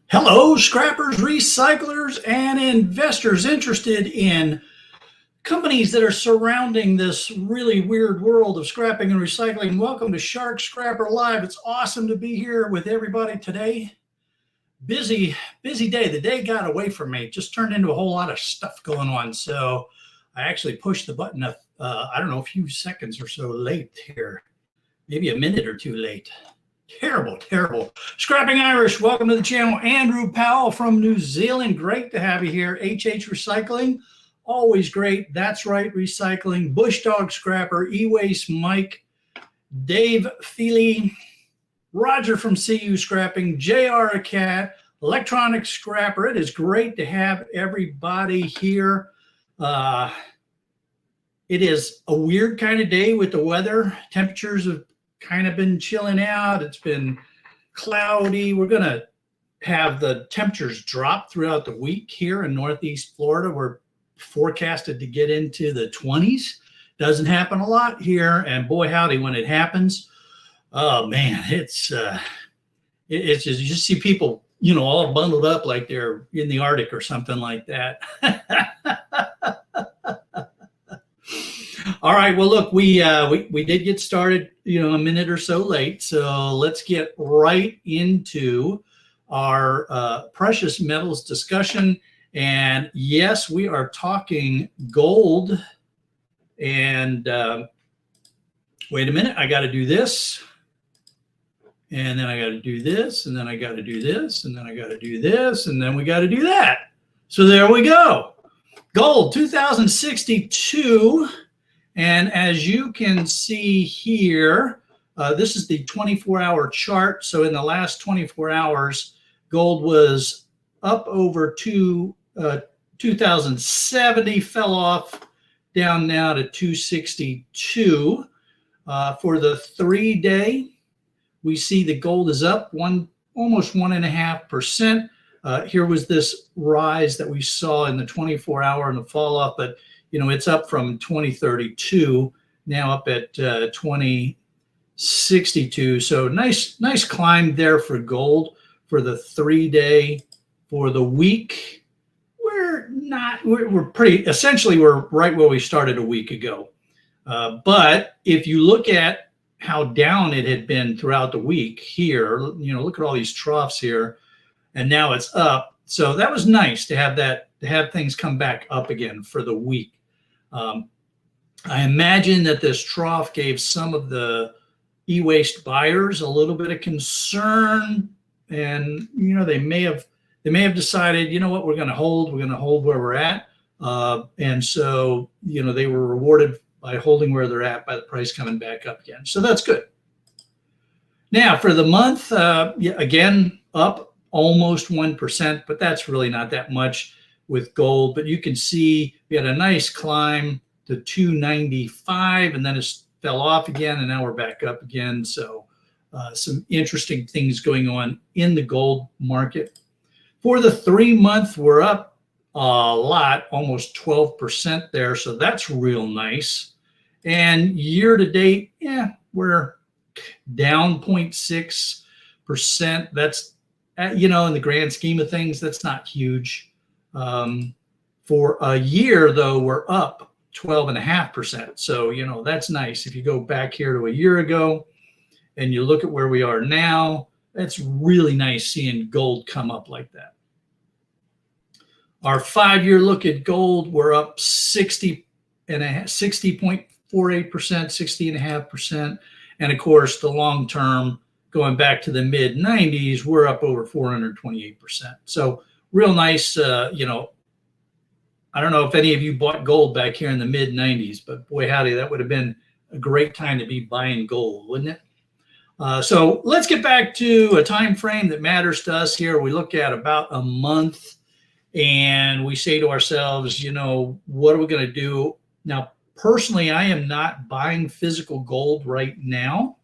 Hello, scrappers, recyclers, and investors interested in companies that are surrounding this really weird world of scrapping and recycling. Welcome to Shark Scrapper Live. It's awesome to be here with everybody today. Busy day. The day got away from me. It just turned into a whole lot of stuff going on. So I actually pushed the button I don't know, a few seconds or so late here, maybe a minute or two late. Terrible. Scrapping Irish, welcome to the channel. Andrew Powell from New Zealand, great to have you here. HH Recycling, always great. That's right, recycling. Bush Dog Scrapper, E-Waste Mike, Dave Feely, Roger from CU Scrapping, JR Cat, Electronic Scrapper. It is great to have everybody here. It is a weird kind of day with the weather. Temperatures have kind of been chilling out. It's been cloudy. We're going to have the temperatures drop throughout the week here in Northeast Florida. We're forecasted to get into the 20s. Doesn't happen a lot here, and boy howdy when it happens. Oh man, it's just, you just see people, all bundled up like they're in the Arctic or something like that. All right. Well, look, we did get started, a minute or so late. So let's get right into our precious metals discussion. And yes, we are talking gold. And wait a minute, I got to do this. And then I got to do this. And then I got to do this. And then I got to do this. And then we got to do that. So there we go. Gold, 2062. And as you can see here, this is the 24-hour chart. So in the last 24 hours, gold was up over 2070, fell off down now to 262. For the 3-day, we see the gold is up almost 1.5%. Here was this rise that we saw in the 24-hour and the fall off, but it's up from 2032 now up at 2062. So nice climb there for gold for the 3-day. For the week, we're right where we started a week ago. But if you look at how down it had been throughout the week here, look at all these troughs here, and now it's up. So that was nice to have things come back up again for the week. I imagine that this trough gave some of the e-waste buyers a little bit of concern, and they may have decided, what, we're going to hold where we're at, and so they were rewarded by holding where they're at by the price coming back up again. So that's good. Now for the month, again up almost 1%, but that's really not that much with gold. But you can see we had a nice climb to 295, and then it fell off again, and now we're back up again. So some interesting things going on in the gold market. For the 3-month, we're up a lot, almost 12% there. So that's real nice. And year to date, we're down 0.6%. That's, in the grand scheme of things, that's not huge. For a year, though, we're up 12.5%. So, that's nice. If you go back here to a year ago and you look at where we are now, it's really nice seeing gold come up like that. Our 5-year look at gold, we're up 60.48%, 60.5%. And of course, the long term, going back to the mid 90s, we're up over 428%. So real nice, I don't know if any of you bought gold back here in the mid 90s, but boy, howdy, that would have been a great time to be buying gold, wouldn't it? So let's get back to a time frame that matters to us here. We look at about a month and we say to ourselves, what are we going to do? Now, personally, I am not buying physical gold right now.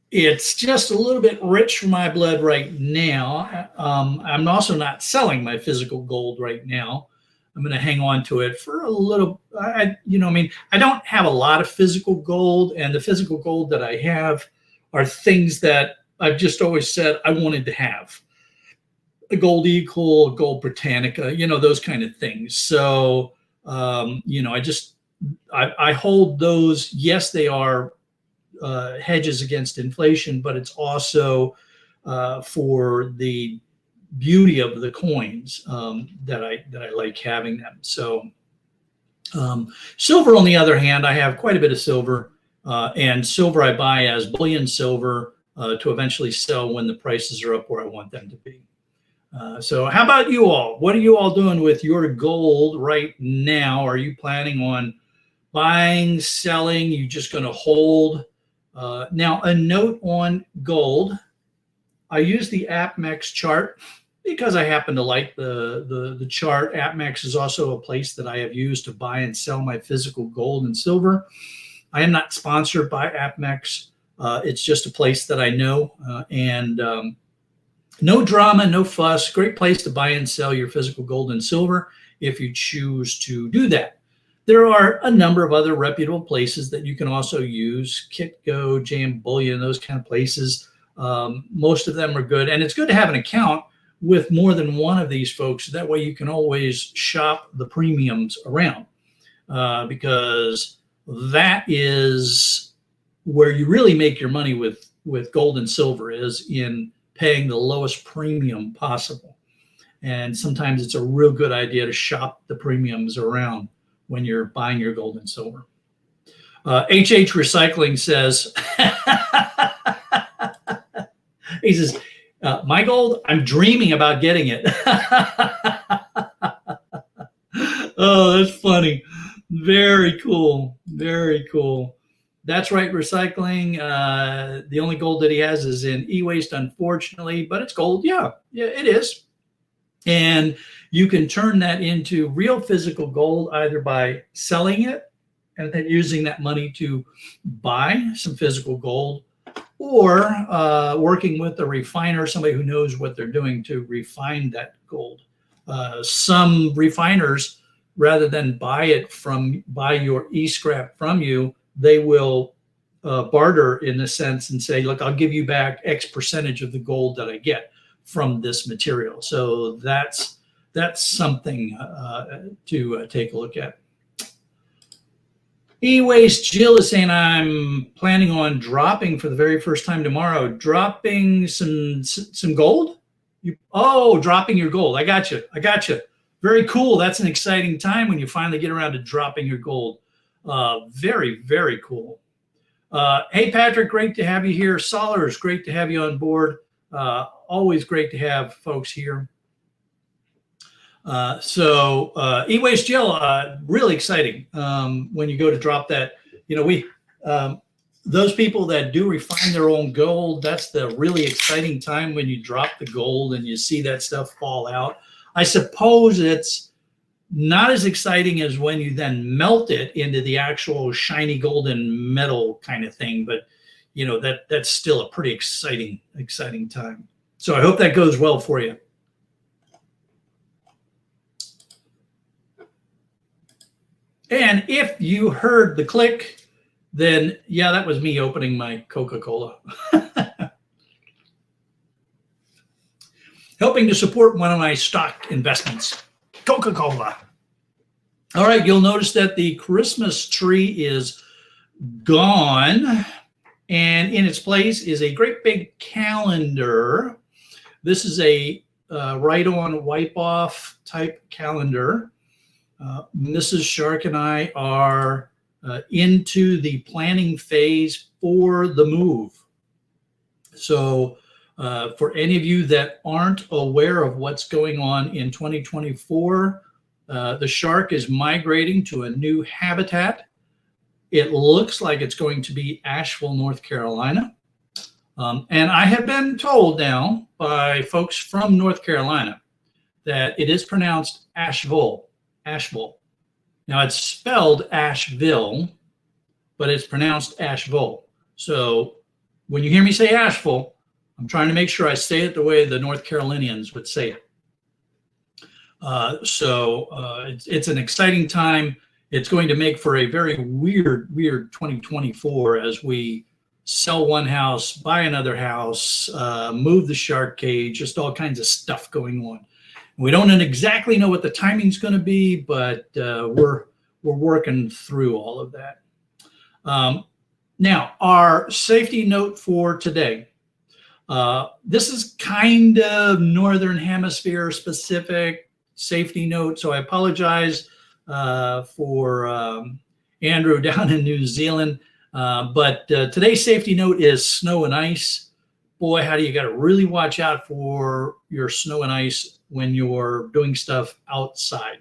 It's just a little bit rich for my blood right now. I'm also not selling my physical gold right now. I'm going to hang on to it for a little. I don't have a lot of physical gold, and the physical gold that I have are things that I've just always said I wanted to have. a Gold Eagle, Gold Britannica, those kind of things. So, I hold those. Yes, they are hedges against inflation, but it's also for the beauty of the coins that I like having them. So silver, on the other hand, I have quite a bit of silver, and silver I buy as bullion silver to eventually sell when the prices are up where I want them to be. So how about you all? What are you all doing with your gold right now? Are you planning on buying, selling? You just going to hold? Now, a note on gold. I use the APMEX chart because I happen to like the chart. APMEX is also a place that I have used to buy and sell my physical gold and silver. I am not sponsored by APMEX. It's just a place that I know, and no drama, no fuss. Great place to buy and sell your physical gold and silver if you choose to do that. There are a number of other reputable places that you can also use, Kitco, JM Bullion, those kind of places. Most of them are good, and it's good to have an account with more than one of these folks. That way you can always shop the premiums around, because that is where you really make your money with gold and silver, is in paying the lowest premium possible. And sometimes it's a real good idea to shop the premiums around when you're buying your gold and silver. HH Recycling says, he says, my gold, I'm dreaming about getting it. Oh, that's funny. Very cool. Very cool. That's right, recycling. The only gold that he has is in e-waste, unfortunately, but it's gold. Yeah, it is. And you can turn that into real physical gold either by selling it and then using that money to buy some physical gold, or working with a refiner, somebody who knows what they're doing to refine that gold. Some refiners, rather than buy your e-scrap from you, they will barter in a sense and say, look, I'll give you back X percentage of the gold that I get from this material. So that's something to take a look at. E-Waste Jill is saying, I'm planning on dropping for the very first time tomorrow. Dropping some gold? Dropping your gold. I got you. Very cool. That's an exciting time when you finally get around to dropping your gold. Very, very cool. Hey, Patrick, great to have you here. Solers, great to have you on board. Always great to have folks here. E-Waste Jill, really exciting when you go to drop that. Those people that do refine their own gold, that's the really exciting time when you drop the gold and you see that stuff fall out. I suppose it's not as exciting as when you then melt it into the actual shiny golden metal kind of thing, but that's still a pretty exciting time. So I hope that goes well for you. And if you heard the click, then yeah, that was me opening my Coca-Cola. Helping to support one of my stock investments, Coca-Cola. All right, you'll notice that the Christmas tree is gone, and in its place is a great big calendar. This is a write-on, wipe-off type calendar. Mrs. Shark and I are into the planning phase for the move. So for any of you that aren't aware of what's going on in 2024, the shark is migrating to a new habitat. It looks like it's going to be Asheville, North Carolina. And I have been told now by folks from North Carolina that it is pronounced Asheville. Now it's spelled Asheville, but it's pronounced Asheville. So when you hear me say Asheville, I'm trying to make sure I say it the way the North Carolinians would say it. It's an exciting time. It's going to make for a very weird 2024 as we sell one house, buy another house, move the shark cage, just all kinds of stuff going on. We don't exactly know what the timing's going to be, but we're working through all of that. Now, our safety note for today. This is kind of Northern Hemisphere specific safety note, so I apologize for Andrew down in New Zealand. But today's safety note is snow and ice. Boy, how do you got to really watch out for your snow and ice when you're doing stuff outside.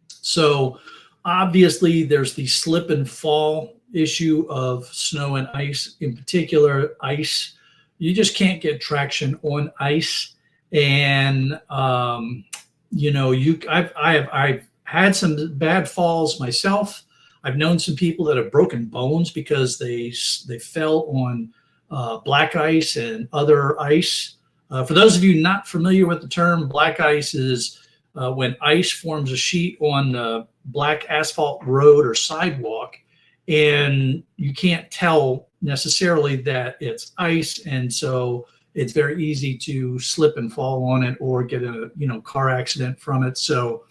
So obviously there's the slip and fall issue of snow and ice, in particular ice. You just can't get traction on ice. And you know, I've had some bad falls myself. I've known some people that have broken bones because they fell on black ice and other ice. For those of you not familiar with the term, black ice is when ice forms a sheet on the black asphalt road or sidewalk, and you can't tell necessarily that it's ice, and so it's very easy to slip and fall on it or get a car accident from it. So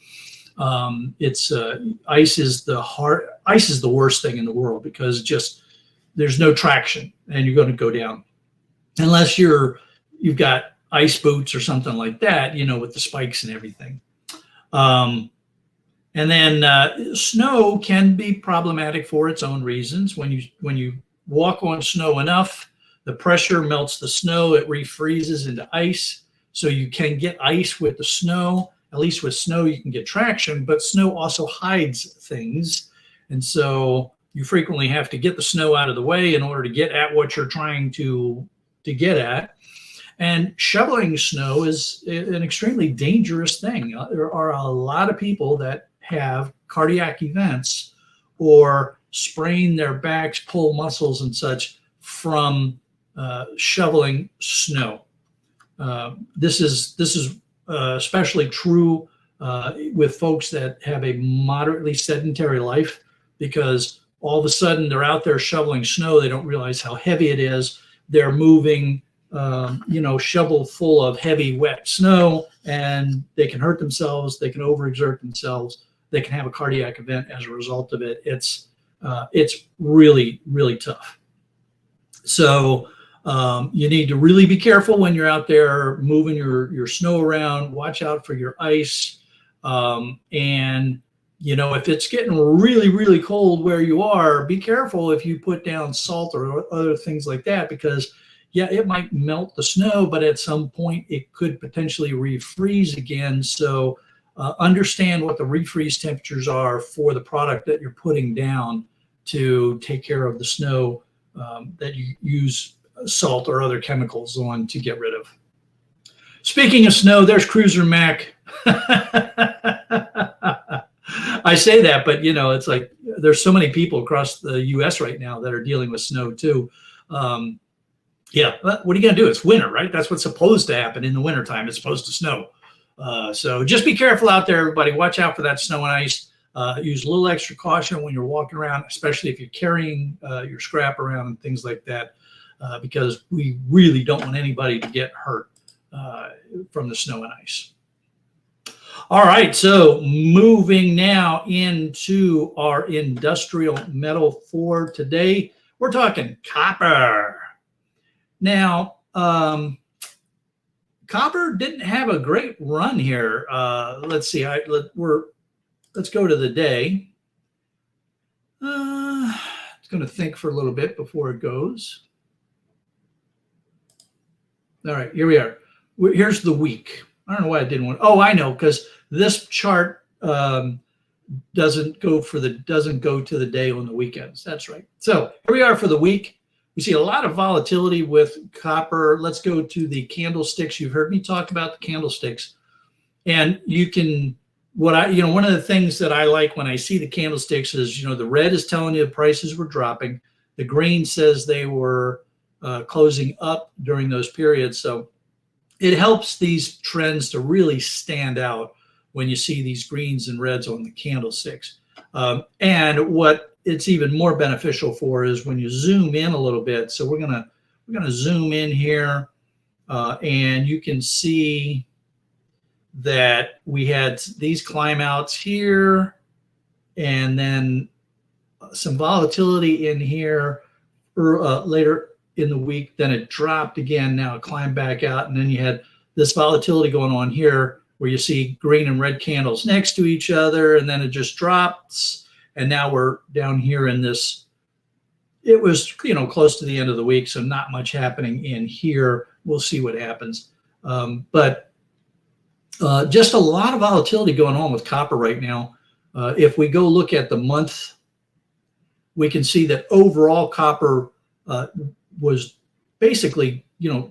ice is the worst thing in the world because just there's no traction and you're going to go down unless you've got ice boots or something like that, with the spikes and everything. And then snow can be problematic for its own reasons. When you walk on snow enough, the pressure melts the snow, it refreezes into ice. So you can get ice with the snow. At least with snow, you can get traction, but snow also hides things. And so you frequently have to get the snow out of the way in order to get at what you're trying to get at. And shoveling snow is an extremely dangerous thing. There are a lot of people that have cardiac events or sprain their backs, pull muscles and such from shoveling snow. This is especially true with folks that have a moderately sedentary life, because all of a sudden they're out there shoveling snow. They don't realize how heavy it is. They're moving, shovel full of heavy, wet snow, and they can hurt themselves. They can overexert themselves. They can have a cardiac event as a result of it. It's really, really tough. So you need to really be careful when you're out there moving your snow around. Watch out for your ice. And, if it's getting really, really cold where you are, be careful if you put down salt or other things like that, because, yeah, it might melt the snow, but at some point it could potentially refreeze again. So understand what the refreeze temperatures are for the product that you're putting down to take care of the snow that you use salt or other chemicals on to get rid of. Speaking of snow, there's Cruiser Mac. I say that, but it's like there's so many people across the U.S. right now that are dealing with snow too. Yeah, what are you going to do? It's winter, right? That's what's supposed to happen in the wintertime. It's supposed to snow. So just be careful out there, everybody. Watch out for that snow and ice. Use a little extra caution when you're walking around, especially if you're carrying your scrap around and things like that, because we really don't want anybody to get hurt from the snow and ice. All right, so moving now into our industrial metal for today, we're talking copper. Now, copper didn't have a great run here. Let's see. Let's go to the day. It's going to think for a little bit before it goes. All right, here we are. Here's the week. I don't know why I didn't want. Oh, I know, because this chart doesn't go to the day on the weekends. That's right. So here we are for the week. We see a lot of volatility with copper. Let's go to the candlesticks. You've heard me talk about the candlesticks, and you can. One of the things that I like when I see the candlesticks is, the red is telling you the prices were dropping. The green says they were closing up during those periods. So it helps these trends to really stand out when you see these greens and reds on the candlesticks. And what it's even more beneficial for is when you zoom in a little bit. So we're gonna zoom in here, and you can see that we had these climb outs here, and then some volatility in here later in the week. Then it dropped again. Now it climbed back out, and then you had this volatility going on here where you see green and red candles next to each other, and then it just drops. And now we're down here in this. It was, close to the end of the week, so not much happening in here. We'll see what happens. But just a lot of volatility going on with copper right now. If we go look at the month, we can see that overall copper was basically,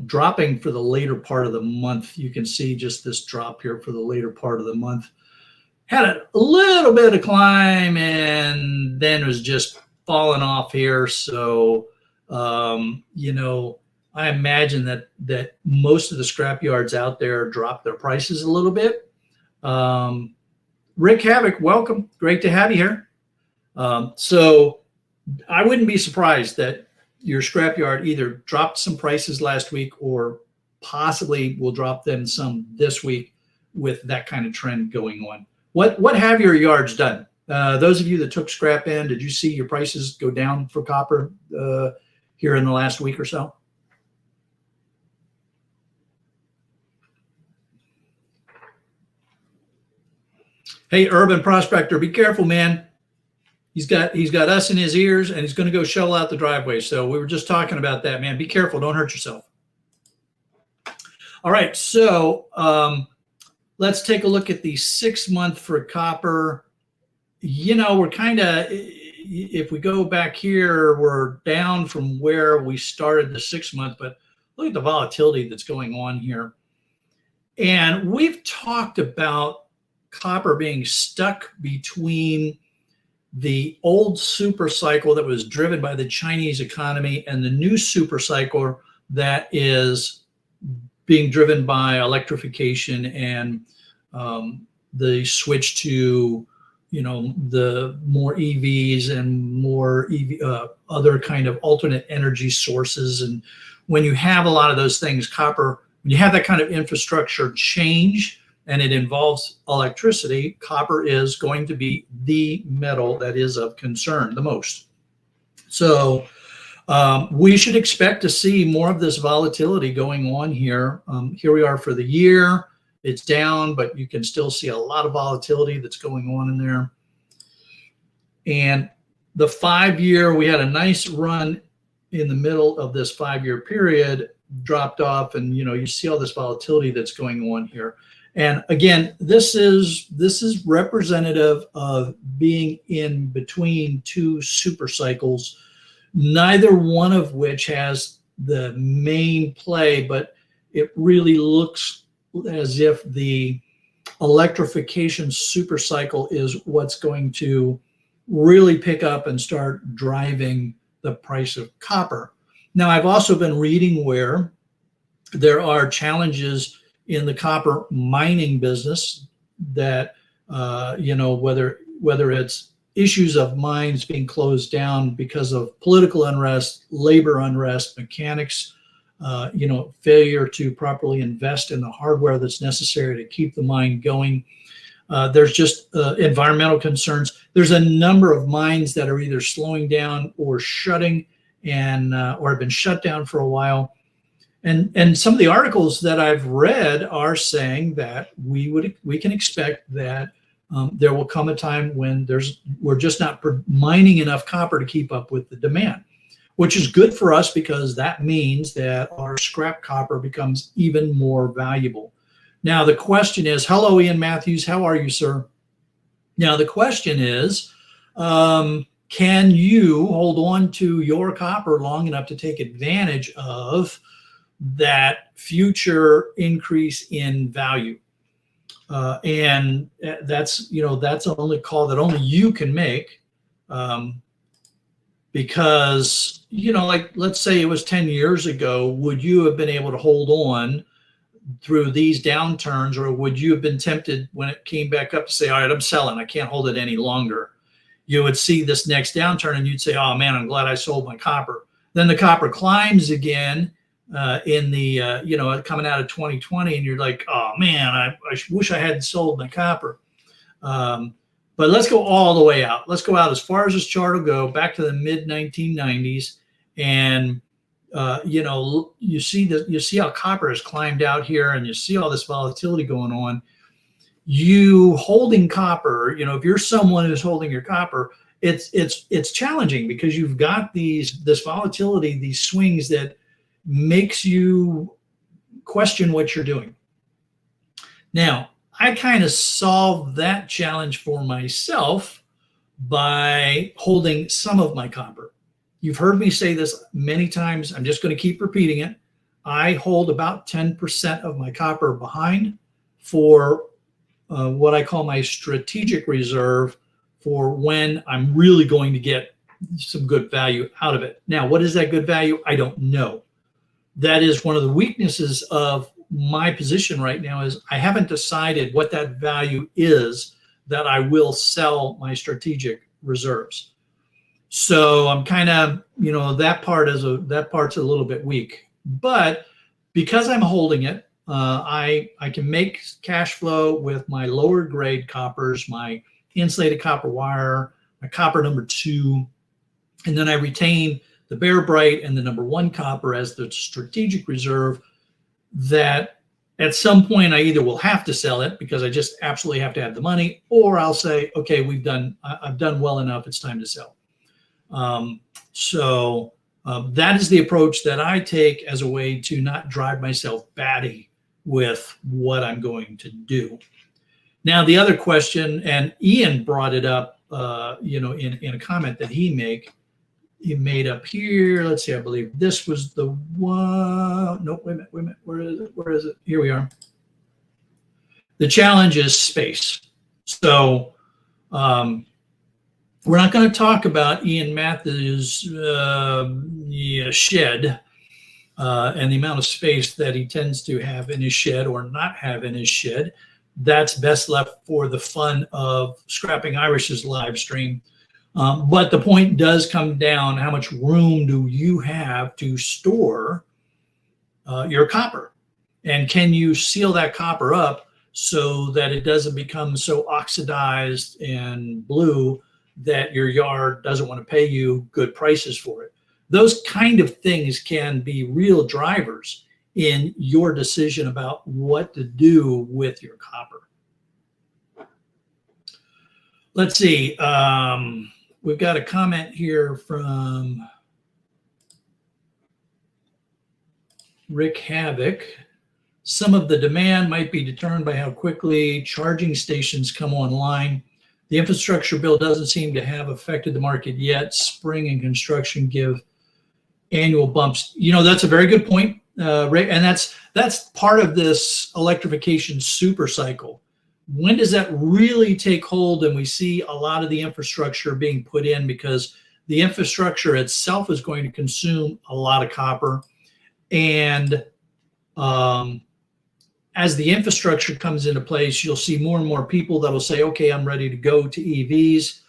dropping for the later part of the month. You can see just this drop here for the later part of the month. Had a little bit of climb and then was just falling off here. So, I imagine that most of the scrap yards out there dropped their prices a little bit. Rick Havoc, welcome. Great to have you here. So I wouldn't be surprised that your scrapyard either dropped some prices last week or possibly will drop them some this week with that kind of trend going on. What have your yards done? Those of you that took scrap in, did you see your prices go down for copper here in the last week or so? Hey, Urban Prospector, be careful, man. He's got us in his ears, and he's going to go shovel out the driveway. So we were just talking about that, man. Be careful. Don't hurt yourself. All right. So let's take a look at the 6 month for copper. We're kind of, if we go back here, we're down from where we started the 6 month, but look at the volatility that's going on here. And we've talked about copper being stuck between the old super cycle that was driven by the Chinese economy and the new super cycle that is being driven by electrification and the switch to, the more EVs and more other kind of alternate energy sources. And when you have a lot of those things, copper, when you have that kind of infrastructure change, and it involves electricity, copper is going to be the metal that is of concern the most. So we should expect to see more of this volatility going on here. Here we are for the year. It's down, but you can still see a lot of volatility that's going on in there. And the 5 year, we had a nice run in the middle of this 5 year period, dropped off, and you see all this volatility that's going on here. And again, this is representative of being in between two super cycles, neither one of which has the main play, but it really looks as if the electrification super cycle is what's going to really pick up and start driving the price of copper. Now, I've also been reading where there are challenges in the copper mining business that, whether it's issues of mines being closed down because of political unrest, labor unrest, mechanics, failure to properly invest in the hardware that's necessary to keep the mine going. There's just environmental concerns. There's a number of mines that are either slowing down or shutting and or have been shut down for a while. And some of the articles that I've read are saying that we can expect that there will come a time when we're just not mining enough copper to keep up with the demand, which is good for us because that means that our scrap copper becomes even more valuable. Now the question is, hello, Ian Matthews, how are you, sir? Now the question is, can you hold on to your copper long enough to take advantage of that future increase in value? And that's a only call that only you can make, because like, let's say it was 10 years ago, would you have been able to hold on through these downturns, or would you have been tempted when it came back up to say, all right, I'm selling, I can't hold it any longer? you would see this next downturn and you'd say, oh man, I'm glad I sold my copper. Then the copper climbs again in the, coming out of 2020, and you're like, oh man, I wish I hadn't sold my copper. But let's go all the way out. Let's go out as far as this chart will go, back to the mid 1990s. And, you see how copper has climbed out here, and you see all this volatility going on. You holding copper, if you're someone who's holding your copper, it's challenging because you've got this volatility, these swings that makes you question what you're doing. Now, I kind of solved that challenge for myself by holding some of my copper. You've heard me say this many times. I'm just going to keep repeating it. I hold about 10% of my copper behind for what I call my strategic reserve, for when I'm really going to get some good value out of it. Now, what is that good value? I don't know. That is one of the weaknesses of my position right now, is I haven't decided what that value is that I will sell my strategic reserves. So I'm kind of, that part's a little bit weak. But because I'm holding it, I can make cash flow with my lower grade coppers, my insulated copper wire, my copper number 2, and then I retain the Bear Bright and the number 1 copper as the strategic reserve, that at some point I either will have to sell it because I just absolutely have to have the money, or I'll say, okay, I've done well enough, it's time to sell. That is the approach that I take as a way to not drive myself batty with what I'm going to do. Now, the other question, and Ian brought it up, in a comment that he made up here. Let's see, I believe this was the one. No, wait a minute. Where is it? Here we are. The challenge is space. So we're not going to talk about Ian Matthews' shed and the amount of space that he tends to have in his shed or not have in his shed. That's best left for the fun of Scrapping Irish's live stream. But the point does come down, how much room do you have to store your copper? And can you seal that copper up so that it doesn't become so oxidized and blue that your yard doesn't want to pay you good prices for it? Those kind of things can be real drivers in your decision about what to do with your copper. Let's see. We've got a comment here from Rick Havoc. Some of the demand might be determined by how quickly charging stations come online. The infrastructure bill doesn't seem to have affected the market yet. Spring and construction give annual bumps. That's a very good point, Rick, and that's part of this electrification super cycle. When does that really take hold and we see a lot of the infrastructure being put in? Because the infrastructure itself is going to consume a lot of copper. And as the infrastructure comes into place, you'll see more and more people that will say, okay, I'm ready to go to EVs.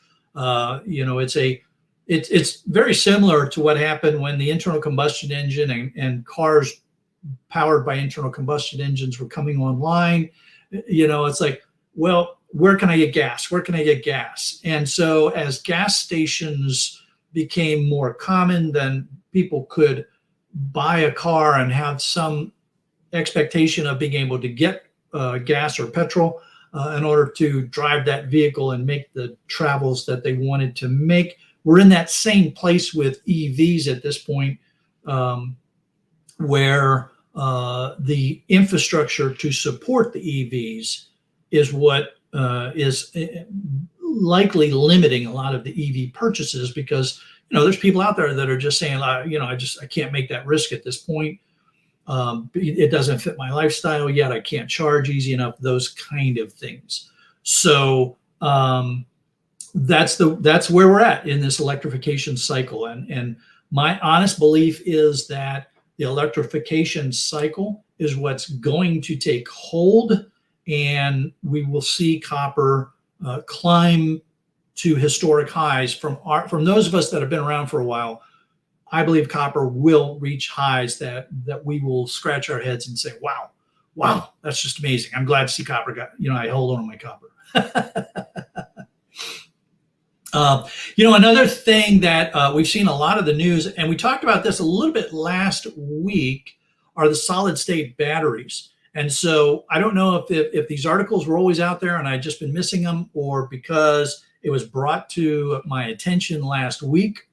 It's very similar to what happened when the internal combustion engine and cars powered by internal combustion engines were coming online. It's like, well, where can I get gas? Where can I get gas? And so as gas stations became more common, then people could buy a car and have some expectation of being able to get gas or petrol in order to drive that vehicle and make the travels that they wanted to make. We're in that same place with EVs at this point, where the infrastructure to support the EVs is what is likely limiting a lot of the EV purchases, because there's people out there that are just saying, I can't make that risk at this point. It doesn't fit my lifestyle yet. I can't charge easy enough. Those kind of things. So that's where we're at in this electrification cycle. And my honest belief is that the electrification cycle is what's going to take hold, and we will see copper climb to historic highs from those of us that have been around for a while. I believe copper will reach highs that we will scratch our heads and say, wow, that's just amazing. I'm glad to see copper I hold on to my copper. Another thing that we've seen a lot of the news, and we talked about this a little bit last week, are the solid state batteries. And so I don't know if these articles were always out there and I'd just been missing them, or because it was brought to my attention last week.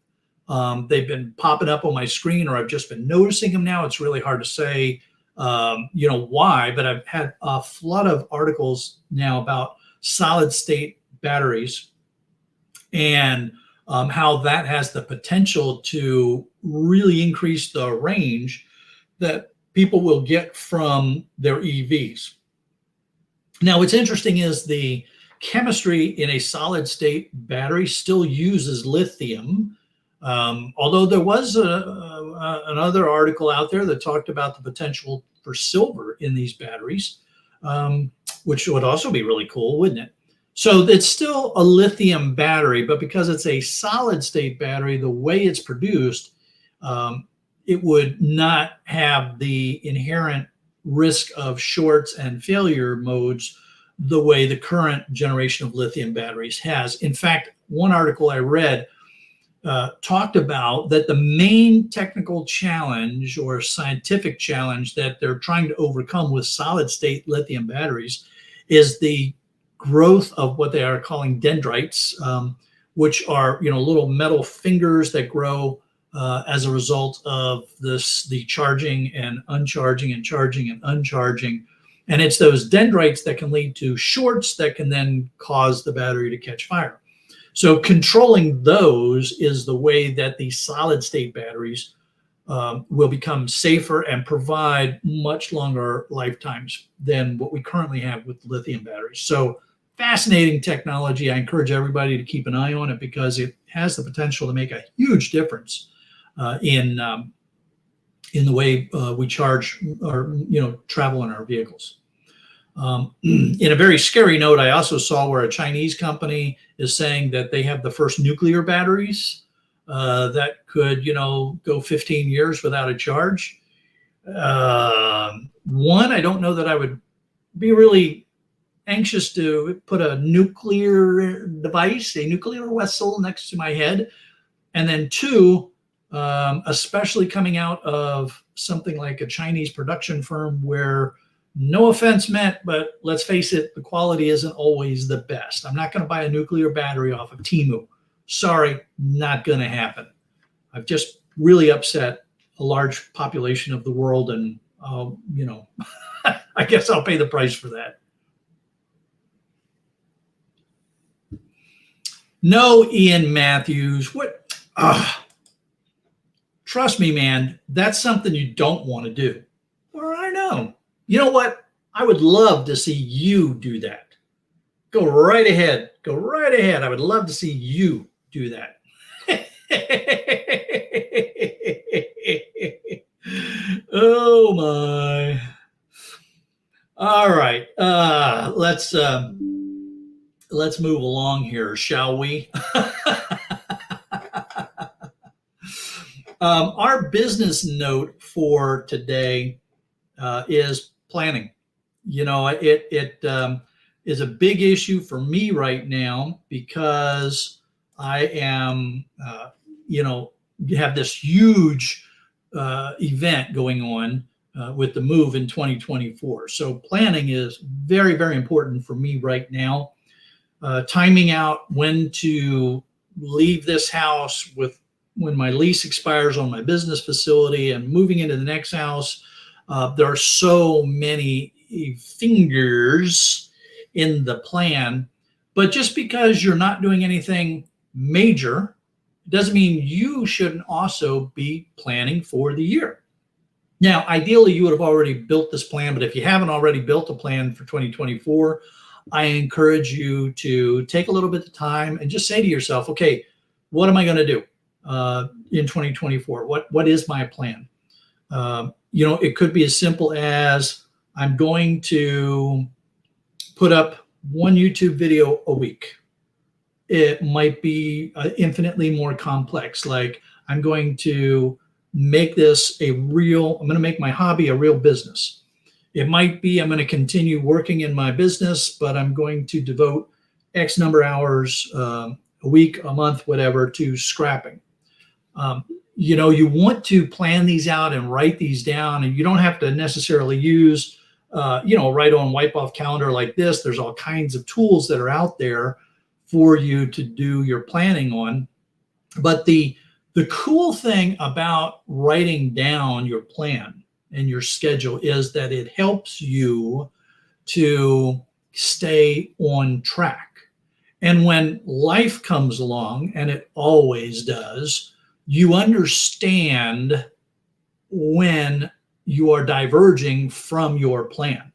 They've been popping up on my screen, or I've just been noticing them now. It's really hard to say, why, but I've had a flood of articles now about solid state batteries and how that has the potential to really increase the range that people will get from their EVs. Now, what's interesting is the chemistry in a solid state battery still uses lithium. Although there was another article out there that talked about the potential for silver in these batteries, which would also be really cool, wouldn't it? So it's still a lithium battery, but because it's a solid state battery, the way it's produced, it would not have the inherent risk of shorts and failure modes the way the current generation of lithium batteries has. In fact, one article I read talked about that the main technical challenge or scientific challenge that they're trying to overcome with solid state lithium batteries is the growth of what they are calling dendrites, which are little metal fingers that grow as a result of the charging and uncharging and charging and uncharging. And it's those dendrites that can lead to shorts that can then cause the battery to catch fire. So controlling those is the way that the solid state batteries will become safer and provide much longer lifetimes than what we currently have with lithium batteries. So fascinating technology. I encourage everybody to keep an eye on it because it has the potential to make a huge difference in the way we charge or travel in our vehicles. In a very scary note, I also saw where a Chinese company is saying that they have the first nuclear batteries that could, go 15 years without a charge. One, I don't know that I would be really anxious to put a nuclear device, a nuclear vessel next to my head. And then two, especially coming out of something like a Chinese production firm where, no offense meant, but let's face it, the quality isn't always the best. I'm not going to buy a nuclear battery off of Temu. Sorry, not going to happen. I've just really upset a large population of the world, and I guess I'll pay the price for that. No, Ian Matthews. What? Trust me, man, that's something you don't want to do. Or I know. You know what? I would love to see you do that. Go right ahead. Go right ahead. I would love to see you do that. Oh my. All right. Let's move along here, shall we? Our business note for today is planning. It is a big issue for me right now because I am, you have this huge event going on with the move in 2024. So planning is very, very important for me right now. Timing out when to leave this house when my lease expires on my business facility and moving into the next house. There are so many fingers in the plan, but just because you're not doing anything major doesn't mean you shouldn't also be planning for the year. Now, ideally, you would have already built this plan, but if you haven't already built a plan for 2024, I encourage you to take a little bit of time and just say to yourself, okay, what am I going to do in 2024? What is my plan? It could be as simple as I'm going to put up one YouTube video a week. it might be infinitely more complex. Like, I'm going to make this I'm going to make my hobby a real business. It might be I'm going to continue working in my business, but I'm going to devote X number of hours a week, a month, whatever, to scrapping. You want to plan these out and write these down, and you don't have to necessarily use, write on wipe off calendar like this. There's all kinds of tools that are out there for you to do your planning on. But the cool thing about writing down your plan and your schedule is that it helps you to stay on track. And when life comes along, and it always does, you understand when you are diverging from your plan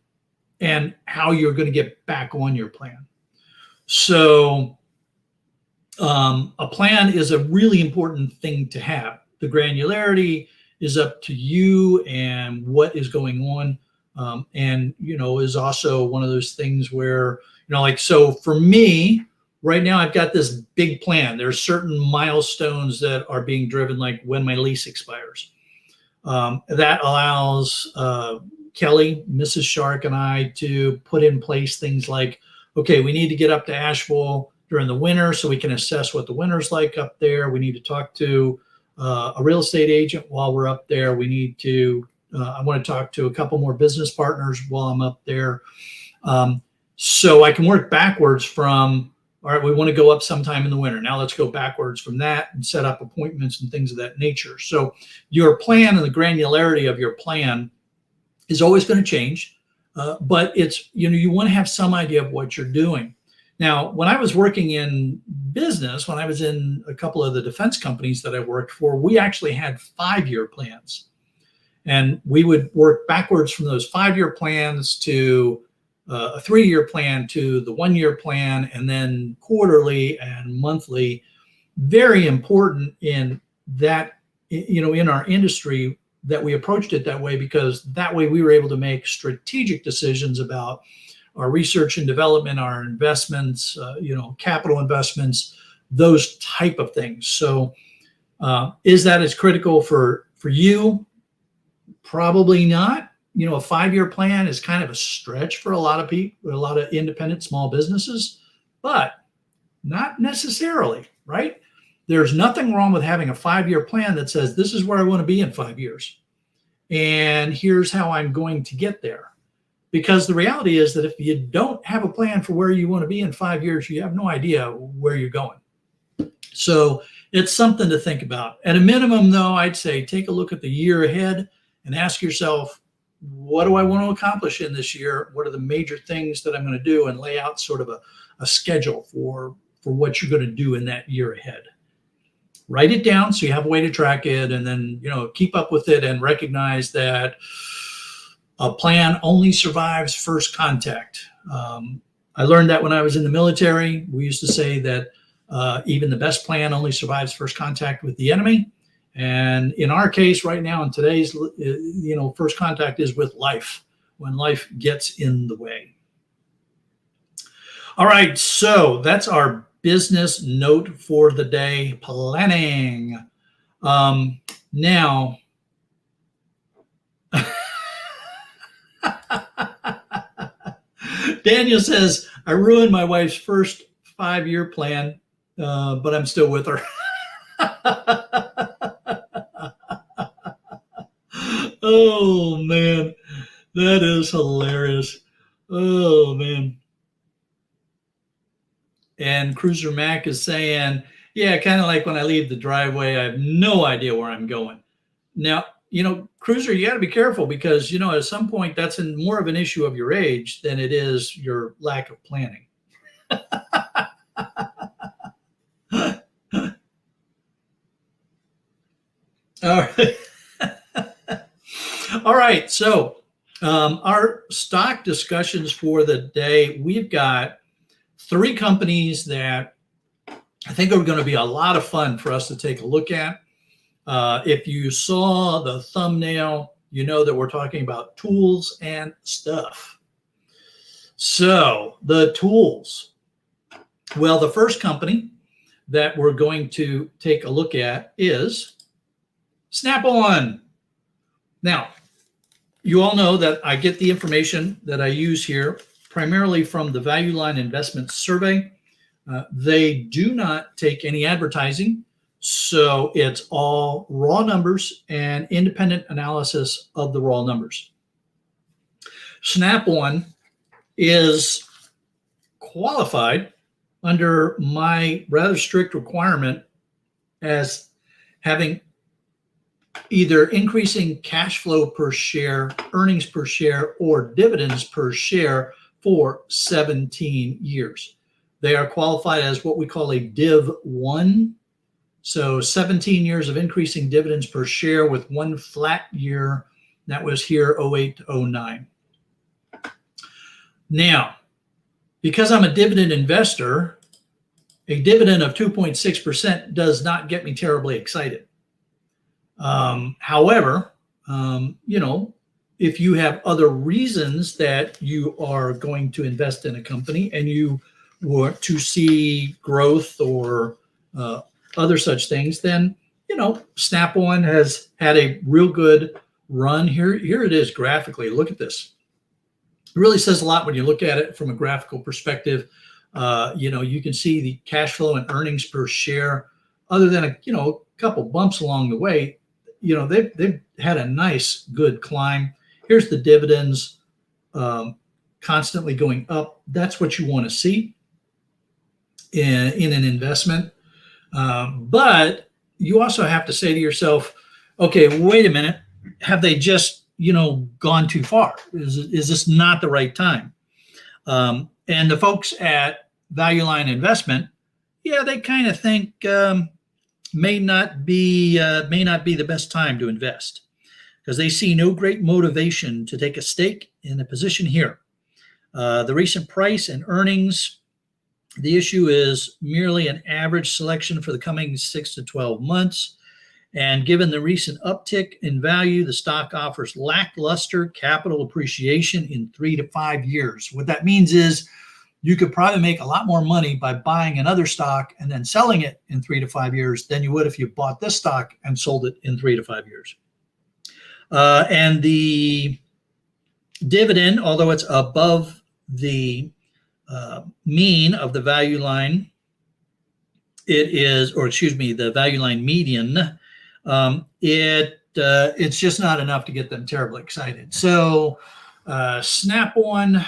and how you're going to get back on your plan. So a plan is a really important thing to have. The granularity is up to you and what is going on. And, is also one of those things where, so for me, right now, I've got this big plan. There's certain milestones that are being driven, like when my lease expires. That allows Kelly, Mrs. Shark, and I to put in place things like, okay, we need to get up to Asheville during the winter so we can assess what the winter's like up there. We need to talk to a real estate agent while we're up there. We need to, I want to talk to a couple more business partners while I'm up there. So I can work backwards from, all right, we want to go up sometime in the winter. Now let's go backwards from that and set up appointments and things of that nature. So your plan and the granularity of your plan is always going to change, but it's, you want to have some idea of what you're doing. Now, when I was working in business, when I was in a couple of the defense companies that I worked for, we actually had 5-year plans. And we would work backwards from those 5-year plans to a 3-year plan to the 1-year plan, and then quarterly and monthly. Very important in that, in our industry, that we approached it that way, because that way we were able to make strategic decisions about our research and development, our investments, capital investments, those type of things. So is that as critical for you? Probably not. A 5-year plan is kind of a stretch for a lot of people, a lot of independent small businesses, but not necessarily, right? There's nothing wrong with having a 5-year plan that says, this is where I want to be in 5 years. And here's how I'm going to get there. Because the reality is that if you don't have a plan for where you want to be in 5 years, you have no idea where you're going. So it's something to think about. At a minimum, though, I'd say take a look at the year ahead and ask yourself, what do I want to accomplish in this year? What are the major things that I'm going to do? And lay out sort of a schedule for what you're going to do in that year ahead. Write it down so you have a way to track it, and then, keep up with it and recognize that a plan only survives first contact. I learned that when I was in the military. We used to say that even the best plan only survives first contact with the enemy. And in our case right now, in today's, first contact is with life, when life gets in the way. All right, so that's our business note for the day, planning. Now, Daniel says, I ruined my wife's first 5-year plan, but I'm still with her. Oh, man. That is hilarious. Oh, man. And Cruiser Mac is saying, yeah, kind of like when I leave the driveway, I have no idea where I'm going. Now, Cruiser, you got to be careful, because, at some point that's more of an issue of your age than it is your lack of planning. All right. All right. So our stock discussions for the day, we've got 3 companies that I think are going to be a lot of fun for us to take a look at. If you saw the thumbnail, you know that we're talking about tools and stuff. So the tools. Well, the first company that we're going to take a look at is Snap-on. Now, you all know that I get the information that I use here primarily from the Value Line Investment Survey. They do not take any advertising, so it's all raw numbers and independent analysis of the raw numbers. Snap-on is qualified under my rather strict requirement as having either increasing cash flow per share, earnings per share, or dividends per share for 17 years. They are qualified as what we call a Div 1. So 17 years of increasing dividends per share with one flat year. That was here 08 to 09. Now, because I'm a dividend investor, a dividend of 2.6% does not get me terribly excited. However, you know, if you have other reasons that you are going to invest in a company and you want to see growth or other such things, then, you know, Snap-on has had a real good run. Here it is graphically. Look at this. It really says a lot when you look at it from a graphical perspective. You know, you can see the cash flow and earnings per share. Other than a couple bumps along the way, you know, they've had a nice good climb. Here's the dividends constantly going up. That's what you want to see in an investment. But you also have to say to yourself, okay, wait a minute, have they just gone too far? Is this not the right time? And the folks at Value Line Investment, yeah, they kind of think may not be the best time to invest because they see no great motivation to take a stake in a position here. The recent price and earnings, the issue is merely an average selection for the coming 6 to 12 months. And given the recent uptick in value, the stock offers lackluster capital appreciation in 3 to 5 years. What that means is you could probably make a lot more money by buying another stock and then selling it in 3 to 5 years than you would if you bought this stock and sold it in 3 to 5 years. And the dividend, although it's above the mean of the value line, the value line median, it's just not enough to get them terribly excited. So Snap-on,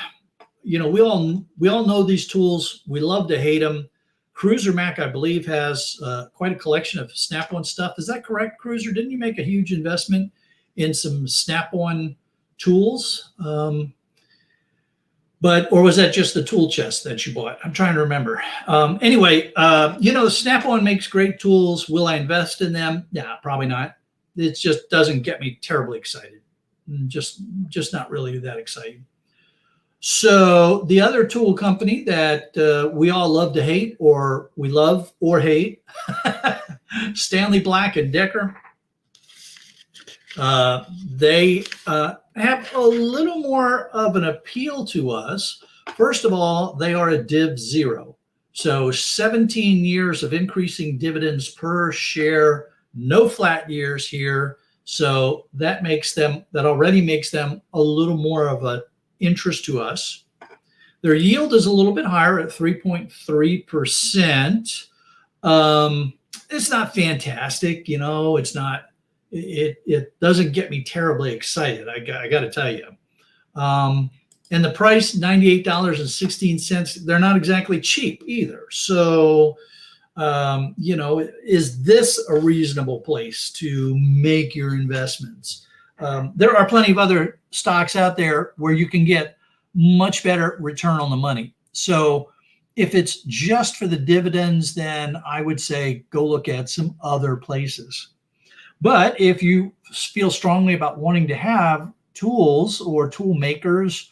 we all know these tools. We love to hate them. Cruiser Mac, I believe, has quite a collection of Snap-on stuff. Is that correct, Cruiser? Didn't you make a huge investment in some Snap-on tools? Or was that just the tool chest that you bought? I'm trying to remember. Anyway, Snap-on makes great tools. Will I invest in them? Yeah, probably not. It just doesn't get me terribly excited. Just not really that exciting. So the other tool company that we all love to hate, or we love or hate, Stanley Black & Decker. They have a little more of an appeal to us. First of all, they are a Div 0. So 17 years of increasing dividends per share, no flat years here. So that already makes them a little more of an interest to us. Their yield is a little bit higher at 3.3%. It's not fantastic, it's not. It doesn't get me terribly excited. I got to tell you. And the price, $98.16. They're not exactly cheap either. So, is this a reasonable place to make your investments? There are plenty of other stocks out there where you can get much better return on the money. So if it's just for the dividends, then I would say go look at some other places. But if you feel strongly about wanting to have tools or tool makers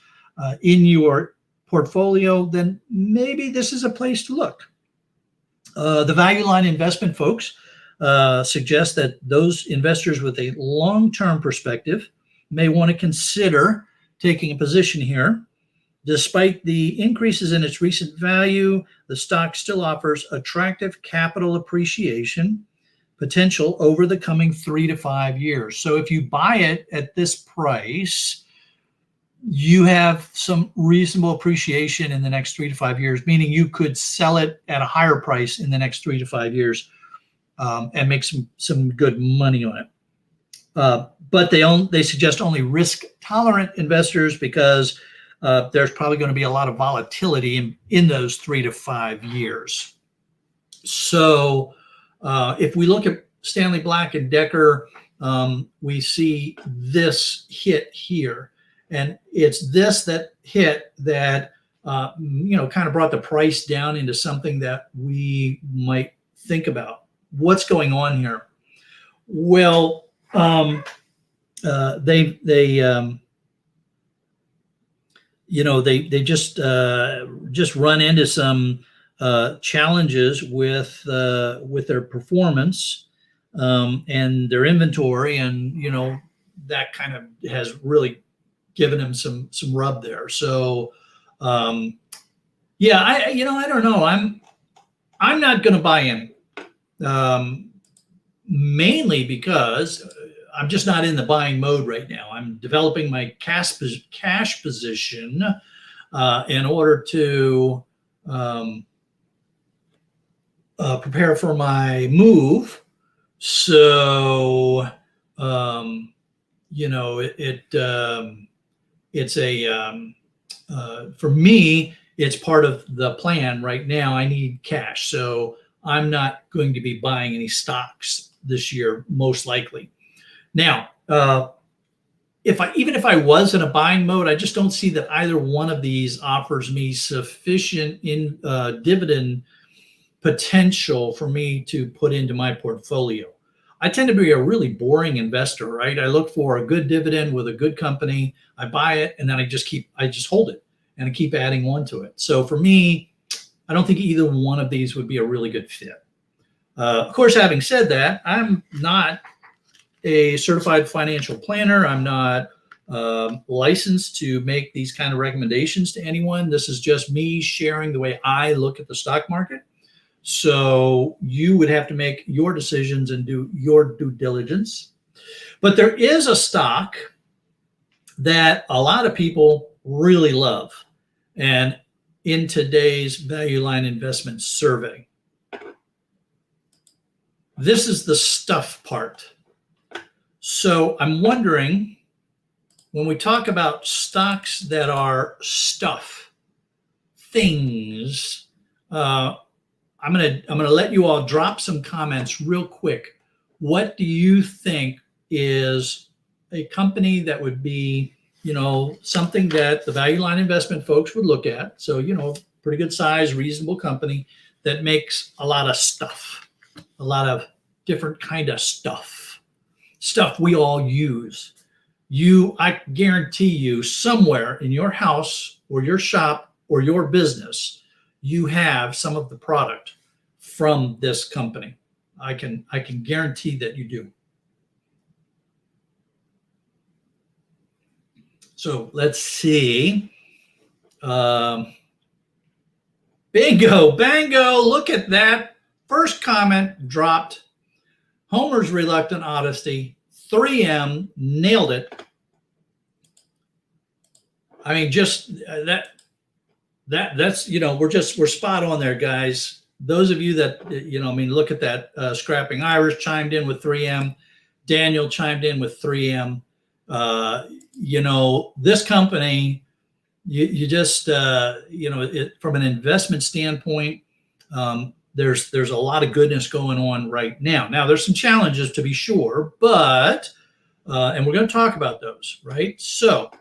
in your portfolio, then maybe this is a place to look. The Value Line Investment folks suggest that those investors with a long-term perspective may want to consider taking a position here. Despite the increases in its recent value, the stock still offers attractive capital appreciation potential over the coming 3 to 5 years. So if you buy it at this price, you have some reasonable appreciation in the next 3 to 5 years, meaning you could sell it at a higher price in the next 3 to 5 years and make some good money on it. But they suggest only risk-tolerant investors because there's probably going to be a lot of volatility in those 3 to 5 years. So if we look at Stanley Black and Decker, we see this hit here. And it's this that hit that, kind of brought the price down into something that we might think about. What's going on here? Well, they just run into some challenges with their performance and their inventory, and that kind of has really given them some rub there. So I don't know. I'm not going to buy any, mainly because I'm just not in the buying mode right now. I'm developing my cash position in order to prepare for my move. So, it's for me, it's part of the plan right now. I need cash. So I'm not going to be buying any stocks this year, most likely. Now, even if I was in a buying mode, I just don't see that either one of these offers me sufficient dividend potential for me to put into my portfolio. I tend to be a really boring investor, right? I look for a good dividend with a good company. I buy it, and then I just hold it, and I keep adding on to it. So for me, I don't think either one of these would be a really good fit. Of course, having said that, I'm not a certified financial planner. I'm not licensed to make these kind of recommendations to anyone. This is just me sharing the way I look at the stock market. So you would have to make your decisions and do your due diligence. But there is a stock that a lot of people really love, and in today's Value Line Investment Survey, this is the stuff part. So I'm wondering, when we talk about stocks that are stuff, things, I'm gonna let you all drop some comments real quick. What do you think is a company that would be, something that the Value Line Investment folks would look at? So, pretty good size, reasonable company that makes a lot of stuff, a lot of different kind of stuff we all use. I guarantee you, somewhere in your house or your shop or your business, you have some of the product from this company. I can guarantee that you do. So let's see. Bingo, bango, look at that. First comment dropped. Homer's Reluctant Honesty, 3M, nailed it. I mean, just that's we're spot on there, guys. Those of you that look at that. Scrapping Irish chimed in with 3M. Daniel chimed in with 3M. This company, you just from an investment standpoint, there's a lot of goodness going on right now. Now there's some challenges to be sure, but and we're going to talk about those, right? So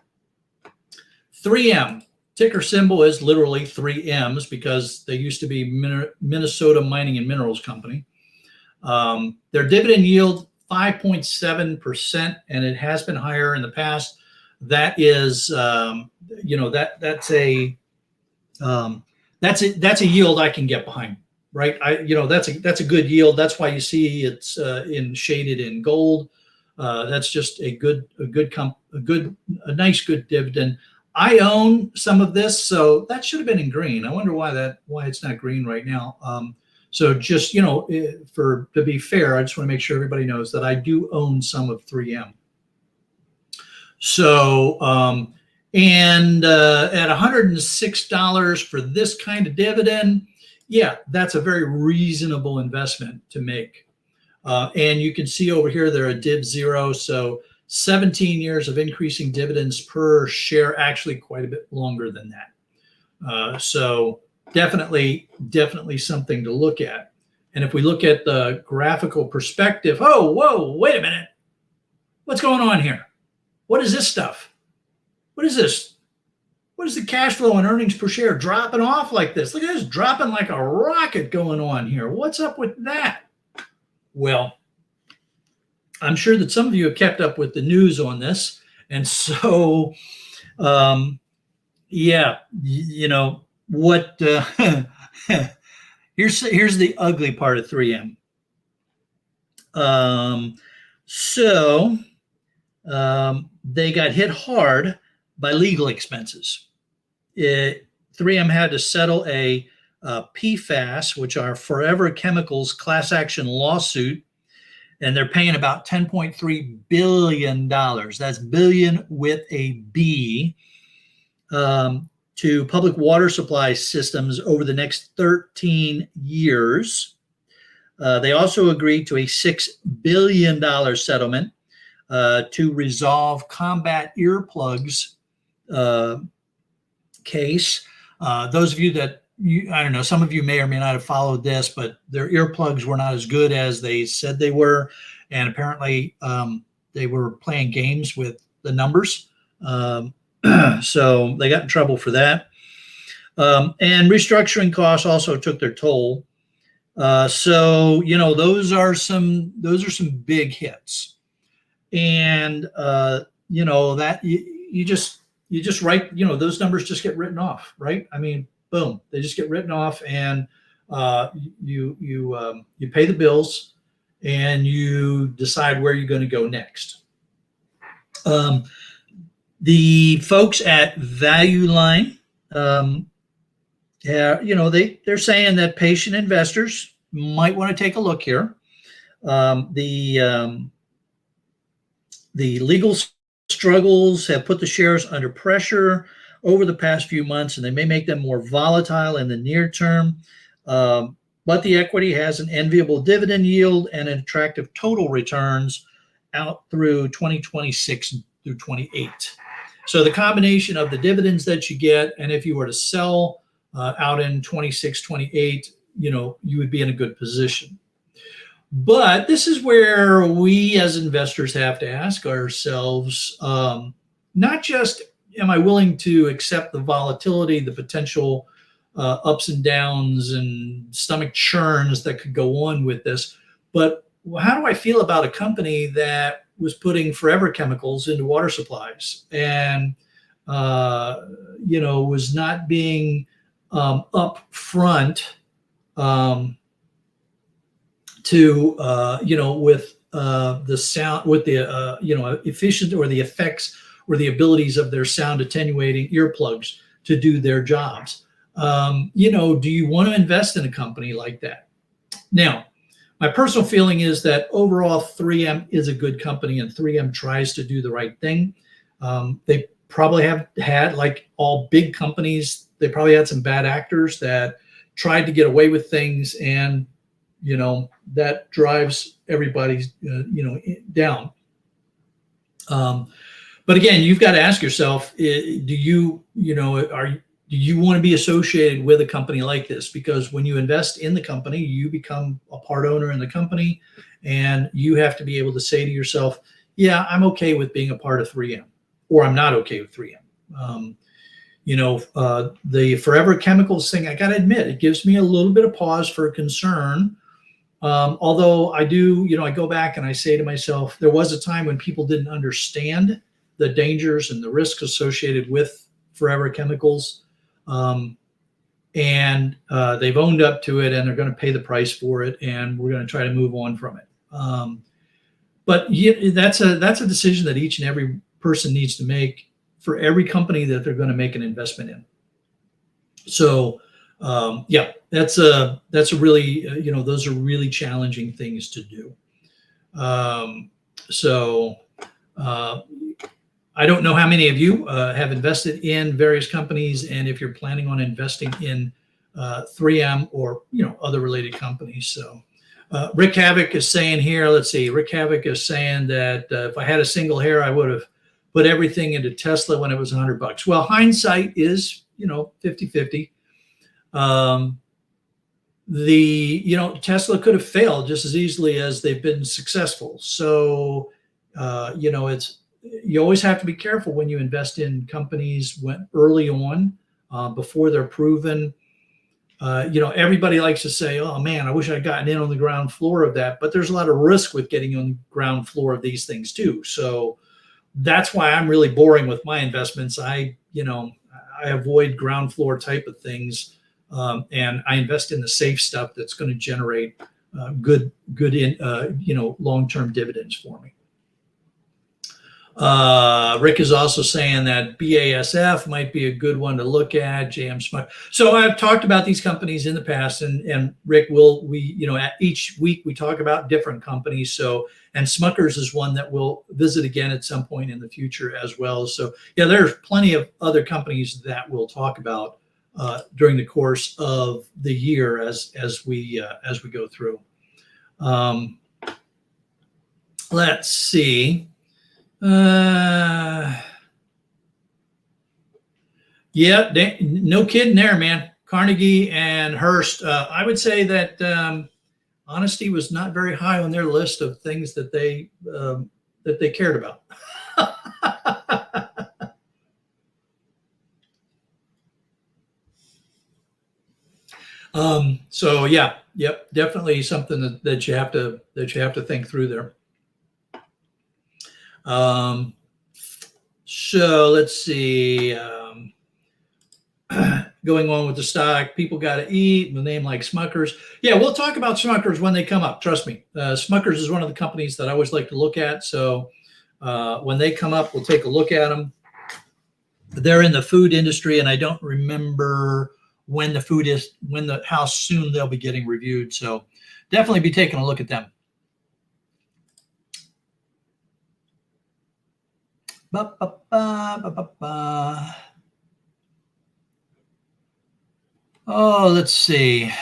3M. Ticker symbol is literally 3 M's because they used to be Minnesota Mining and Minerals Company. Their dividend yield 5.7%, and it has been higher in the past. That is, that's a yield I can get behind, right? That's a good yield. That's why you see it's shaded in gold. That's just a nice good dividend. I own some of this, so that should have been in green. I wonder why it's not green right now. So just, to be fair, I just want to make sure everybody knows that I do own some of 3M. So, and at $106 for this kind of dividend, yeah, that's a very reasonable investment to make. And you can see over here, they're a div 0. So 17 years of increasing dividends per share, actually quite a bit longer than that. So definitely something to look at. And if we look at the graphical perspective, oh, whoa, wait a minute. What's going on here? What is this stuff? What is this? What is the cash flow and earnings per share dropping off like this? Look at this, dropping like a rocket going on here. What's up with that? Well, I'm sure that some of you have kept up with the news on this. And so, yeah, what, here's the ugly part of 3M. They got hit hard by legal expenses. 3M had to settle a PFAS, which are Forever Chemicals class action lawsuit, and they're paying about $10.3 billion. That's billion with a B, to public water supply systems over the next 13 years. They also agreed to a $6 billion settlement to resolve combat earplugs case. Those of you that, I don't know, some of you may or may not have followed this, but their earplugs were not as good as they said they were. And apparently they were playing games with the numbers. So they got in trouble for that. And restructuring costs also took their toll. So, those are some big hits. And, that you just write, those numbers just get written off, right? I mean, boom, they just get written off, and you pay the bills and you decide where you're going to go next. The folks at Value Line, they're saying that patient investors might want to take a look here. The legal struggles have put the shares under pressure over the past few months, and they may make them more volatile in the near term. But the equity has an enviable dividend yield and an attractive total returns out through 2026 through 28. So the combination of the dividends that you get, and if you were to sell out in 26, 28, you would be in a good position. But this is where we as investors have to ask ourselves, not just, am I willing to accept the volatility, the potential ups and downs and stomach churns that could go on with this, but how do I feel about a company that was putting Forever Chemicals into water supplies and, was not being upfront to with the sound, with the efficient or the effects or the abilities of their sound attenuating earplugs to do their jobs. Do you want to invest in a company like that? Now, my personal feeling is that overall 3M is a good company, and 3M tries to do the right thing. They probably have had, like all big companies, they probably had some bad actors that tried to get away with things, and that drives everybody down. But again, you've got to ask yourself, do you want to be associated with a company like this? Because when you invest in the company, you become a part owner in the company, and you have to be able to say to yourself, yeah, I'm okay with being a part of 3M, or I'm not okay with 3M. The Forever Chemicals thing, I got to admit, it gives me a little bit of pause for concern. Although I do, I go back and I say to myself, there was a time when people didn't understand the dangers and the risks associated with Forever Chemicals. And they've owned up to it, and they're going to pay the price for it, and we're going to try to move on from it. But that's a decision that each and every person needs to make. for every company that they're going to make an investment in. So yeah, that's a really, those are really challenging things to do. So I don't know how many of you have invested in various companies, and if you're planning on investing in 3M or other related companies. So Rick Havoc is saying here, let's see, Rick Havoc is saying that if I had a single hair, I would have put everything into Tesla when it was $100. Well, hindsight is 50-50. Tesla could have failed just as easily as they've been successful. So you always have to be careful when you invest in companies when early on, before they're proven. Everybody likes to say, oh man, I wish I'd gotten in on the ground floor of that, but there's a lot of risk with getting on the ground floor of these things too. So that's why I'm really boring with my investments. I avoid ground floor type of things, and I invest in the safe stuff that's going to generate good long-term dividends for me. Rick is also saying that BASF might be a good one to look at. JM Smart. So I've talked about these companies in the past, and Rick at each week we talk about different companies. So, and Smuckers is one that we'll visit again at some point in the future as well. So yeah, there's plenty of other companies that we'll talk about during the course of the year as we go through. Let's see. Yeah, no kidding there, man. Carnegie and Hearst. I would say that honesty was not very high on their list of things that they cared about. So yeah, yep, definitely something that you have to think through there. So let's see. Going on with the stock, people got to eat. The name like Smuckers. Yeah, we'll talk about Smuckers when they come up. Trust me. Smuckers is one of the companies that I always like to look at. So when they come up, we'll take a look at them. They're in the food industry, and I don't remember how soon they'll be getting reviewed. So definitely be taking a look at them. Oh, let's see.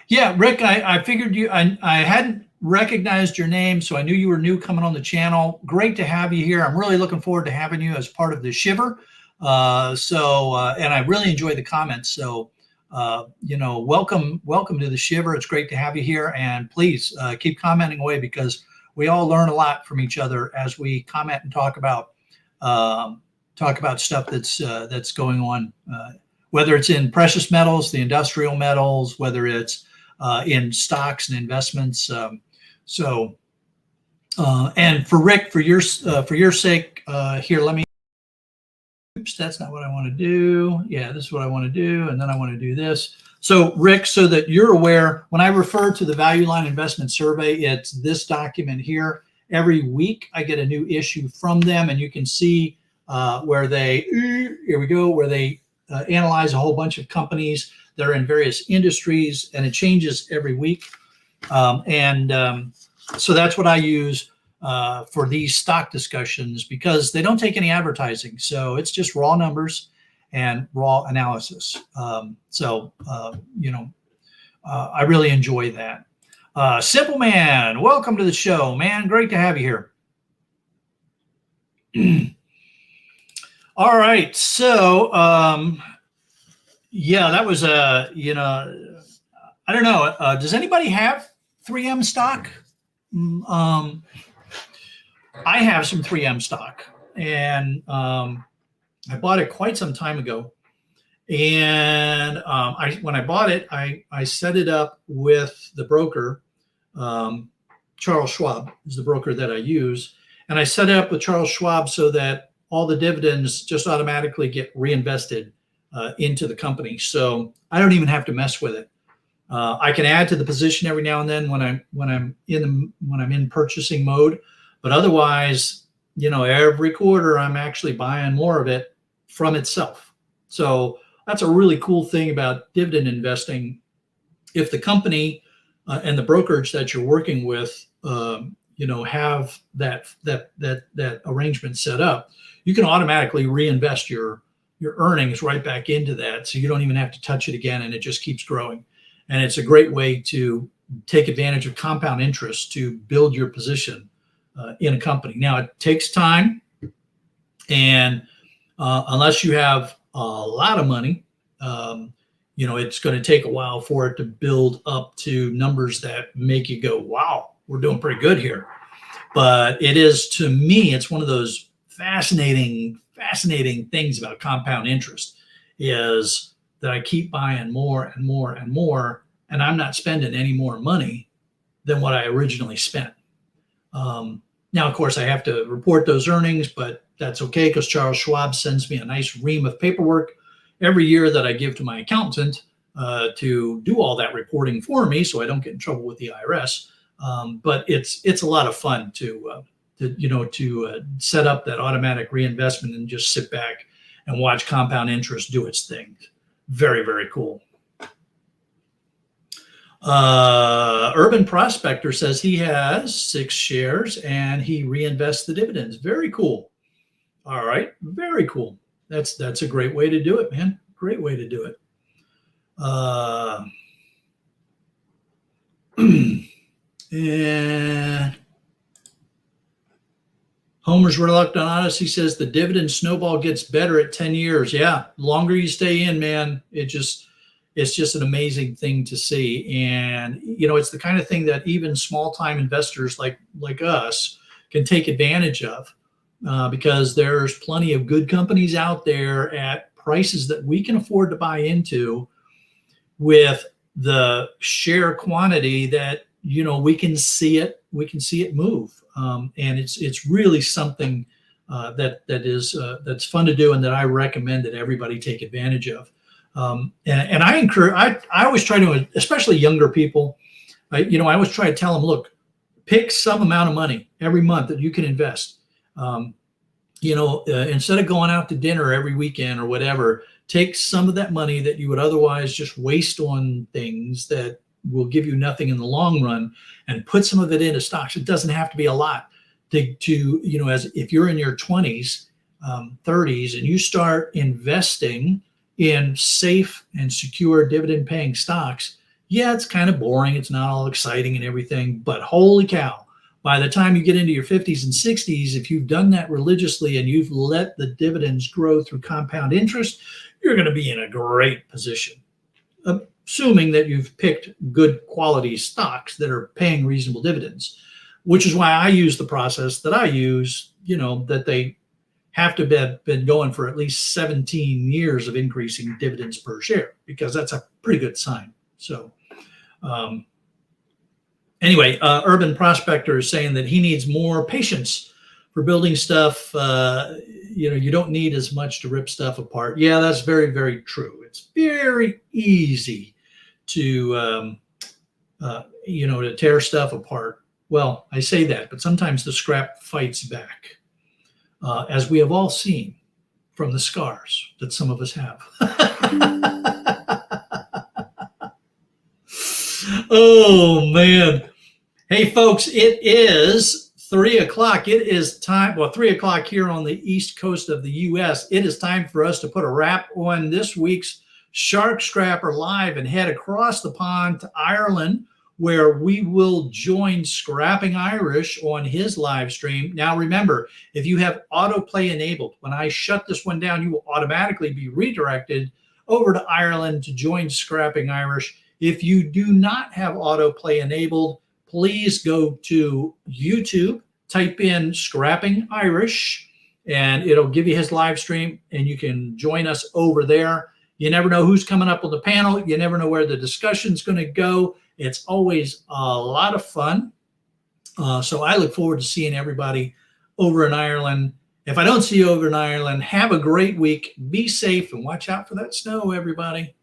Yeah, Rick, I figured I hadn't recognized your name, so I knew you were new coming on the channel. Great to have you here. I'm really looking forward to having you as part of the Shiver. And I really enjoy the comments. So, welcome to the Shiver. It's great to have you here, and please keep commenting away, because we all learn a lot from each other as we comment and talk about stuff that's going on, whether it's in precious metals, the industrial metals, whether it's in stocks and investments. And for Rick, for your sake, here, let me. Oops, that's not what I want to do. Yeah, this is what I want to do, and then I want to do this. So Rick, so that you're aware, when I refer to the Value Line Investment Survey, it's this document here. Every week I get a new issue from them, and you can see where they analyze a whole bunch of companies that are in various industries, and it changes every week. So that's what I use for these stock discussions, because they don't take any advertising. So it's just raw numbers and raw analysis. I really enjoy that. Simple Man, welcome to the show, man. Great to have you here. All right. So, yeah, that was I don't know. Does anybody have 3M stock? I have some 3M stock, and I bought it quite some time ago. And when I bought it, I set it up with the broker. Charles Schwab is the broker that I use. And I set it up with Charles Schwab so that all the dividends just automatically get reinvested into the company. So I don't even have to mess with it. I can add to the position every now and then when I'm in purchasing mode, but otherwise every quarter I'm actually buying more of it from itself. So that's a really cool thing about dividend investing. If the company and the brokerage that you're working with, have that arrangement set up, you can automatically reinvest your earnings right back into that, so you don't even have to touch it again, and it just keeps growing. And it's a great way to take advantage of compound interest to build your position in a company. Now, it takes time, and unless you have a lot of money, it's going to take a while for it to build up to numbers that make you go, wow, we're doing pretty good here. But it is, to me, it's one of those fascinating things about compound interest, is that I keep buying more and more and more, and I'm not spending any more money than what I originally spent. Now, of course, I have to report those earnings, but that's okay, because Charles Schwab sends me a nice ream of paperwork every year that I give to my accountant to do all that reporting for me, so I don't get in trouble with the IRS. But it's a lot of fun to set up that automatic reinvestment and just sit back and watch compound interest do its thing. Very, very cool. Urban Prospector says he has 6 shares and he reinvests the dividends. Very cool. All right, very cool. That's a great way to do it, man. Great way to do it. And Homer's Reluctant Odyssey says the dividend snowball gets better at 10 years. Yeah, the longer you stay in, man, it's just an amazing thing to see. And, it's the kind of thing that even small-time investors like us can take advantage of, because there's plenty of good companies out there at prices that we can afford to buy into, with the share quantity that, we can see it move. And it's really something that's fun to do, and that I recommend that everybody take advantage of. And I encourage, I always try to, especially younger people, I always try to tell them, look, pick some amount of money every month that you can invest. Instead of going out to dinner every weekend or whatever, take some of that money that you would otherwise just waste on things that will give you nothing in the long run, and put some of it into stocks. It doesn't have to be a lot as if you're in your 20s, 30s, and you start investing in safe and secure dividend paying stocks. Yeah, it's kind of boring. It's not all exciting and everything, but holy cow, by the time you get into your 50s and 60s, if you've done that religiously and you've let the dividends grow through compound interest, you're going to be in a great position, assuming that you've picked good quality stocks that are paying reasonable dividends, which is why I use the process that I use, that they have to have been going for at least 17 years of increasing dividends per share, because that's a pretty good sign. So anyway, Urban Prospector is saying that he needs more patience for building stuff. You don't need as much to rip stuff apart. Yeah, that's very, very true. It's very easy to tear stuff apart. Well, I say that, but sometimes the scrap fights back, as we have all seen from the scars that some of us have. Oh, man. Hey, folks, it is 3 o'clock. It is time, 3 o'clock here on the East Coast of the U.S. It is time for us to put a wrap on this week's Shark Scrapper Live and head across the pond to Ireland, where we will join Scrapping Irish on his live stream. Now, remember, if you have autoplay enabled, when I shut this one down, you will automatically be redirected over to Ireland to join Scrapping Irish. If you do not have autoplay enabled, please go to YouTube, type in Scrapping Irish, and it'll give you his live stream, and you can join us over there. You never know who's coming up on the panel. You never know where the discussion's going to go. It's always a lot of fun. So I look forward to seeing everybody over in Ireland. If I don't see you over in Ireland, have a great week. Be safe and watch out for that snow, everybody.